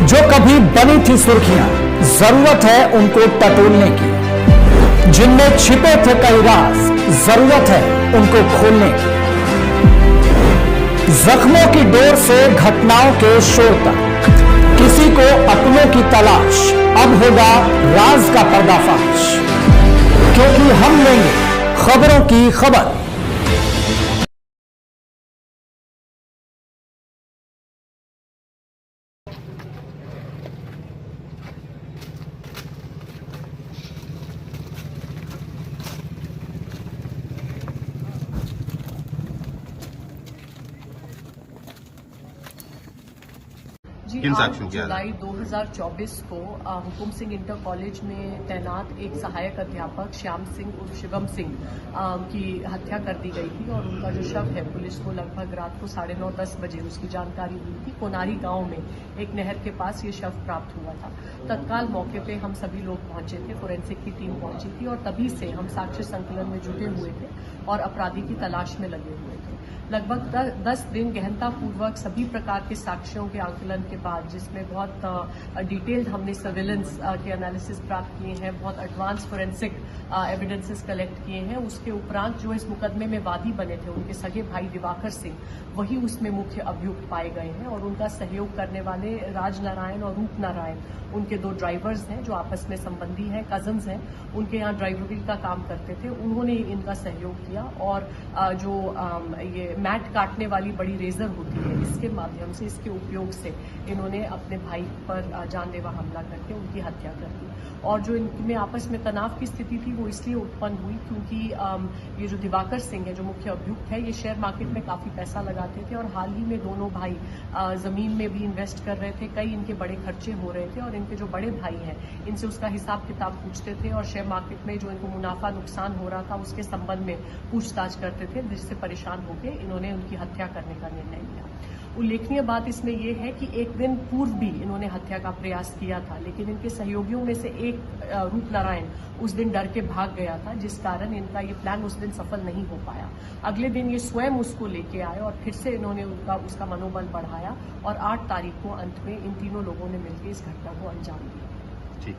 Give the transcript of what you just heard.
जो कभी बनी थी सुर्खियां, जरूरत है उनको टटोलने की। जिनमें छिपे थे कई राज, जरूरत है उनको खोलने की। जख्मों की डोर से घटनाओं के शोर तक, किसी को अपनों की तलाश, अब होगा राज का पर्दाफाश। क्योंकि हम लेंगे खबरों की खबर। जी, किन 8 साक्ष्यों की जुलाई 2024 को हुकुम सिंह इंटर कॉलेज में तैनात एक सहायक अध्यापक श्याम सिंह उर्फ शिवम सिंह की हत्या कर दी गई थी और उनका जो शव है पुलिस को लगभग रात को 9:30-10 बजे उसकी जानकारी हुई थी। कोनारी गांव में एक नहर के पास ये शव प्राप्त हुआ था। तत्काल मौके पे हम सभी लोग पहुंचे थे, फोरेंसिक की टीम पहुंची थी और तभी से हम साक्ष्य संकलन में जुटे हुए थे और अपराधी की तलाश में लगे हुए थे। लगभग 10 दिन गहनतापूर्वक सभी प्रकार के साक्ष्यों के आंकलन के बाद, जिसमें बहुत डिटेल्ड हमने सर्विलेंस के एनालिसिस प्राप्त किए हैं, बहुत एडवांस फोरेंसिक एविडेंसेस कलेक्ट किए हैं। उसके उपरांत जो इस मुकदमे में वादी बने थे उनके सगे भाई दिवाकर सिंह, वही उसमें मुख्य अभियुक्त पाए गए हैं और उनका सहयोग करने वाले राजनारायण और रूपनारायण, उनके 2 ड्राइवर्स हैं जो आपस में संबंधी हैं, कजन्स हैं, उनके यहाँ ड्राइवरी का काम करते थे, उन्होंने इनका सहयोग किया और जो ये मैट काटने वाली बड़ी रेजर होती है, इसके माध्यम से, इसके उपयोग से इन्होंने अपने भाई पर जानलेवा हमला करके उनकी हत्या कर दी। और जो इनमें आपस में तनाव की स्थिति थी वो इसलिए उत्पन्न हुई क्योंकि ये जो दिवाकर सिंह है जो मुख्य अभियुक्त है, ये शेयर मार्केट में काफी पैसा लगाते थे और हाल ही में दोनों भाई जमीन में भी इन्वेस्ट कर रहे थे, कई इनके बड़े खर्चे हो रहे थे और इनके जो बड़े भाई हैं इनसे उसका हिसाब किताब पूछते थे और शेयर मार्केट में जो इनको मुनाफा नुकसान हो रहा था उसके संबंध में पूछताछ करते थे, जिससे परेशान होकर इन्होंने उनकी हत्या करने का निर्णय लिया। उल्लेखनीय बात इसमें यह है कि एक दिन पूर्व भी इन्होंने हत्या का प्रयास किया था, लेकिन इनके सहयोगियों में से एक रूपनारायण उस दिन डर के भाग गया था, जिस कारण इनका ये प्लान उस दिन सफल नहीं हो पाया। अगले दिन ये स्वयं उसको लेके आए और फिर से इन्होंने उसका मनोबल बढ़ाया और 8 तारीख को अंत में इन तीनों लोगों ने मिलकर इस घटना को अंजाम दिया। ठीक।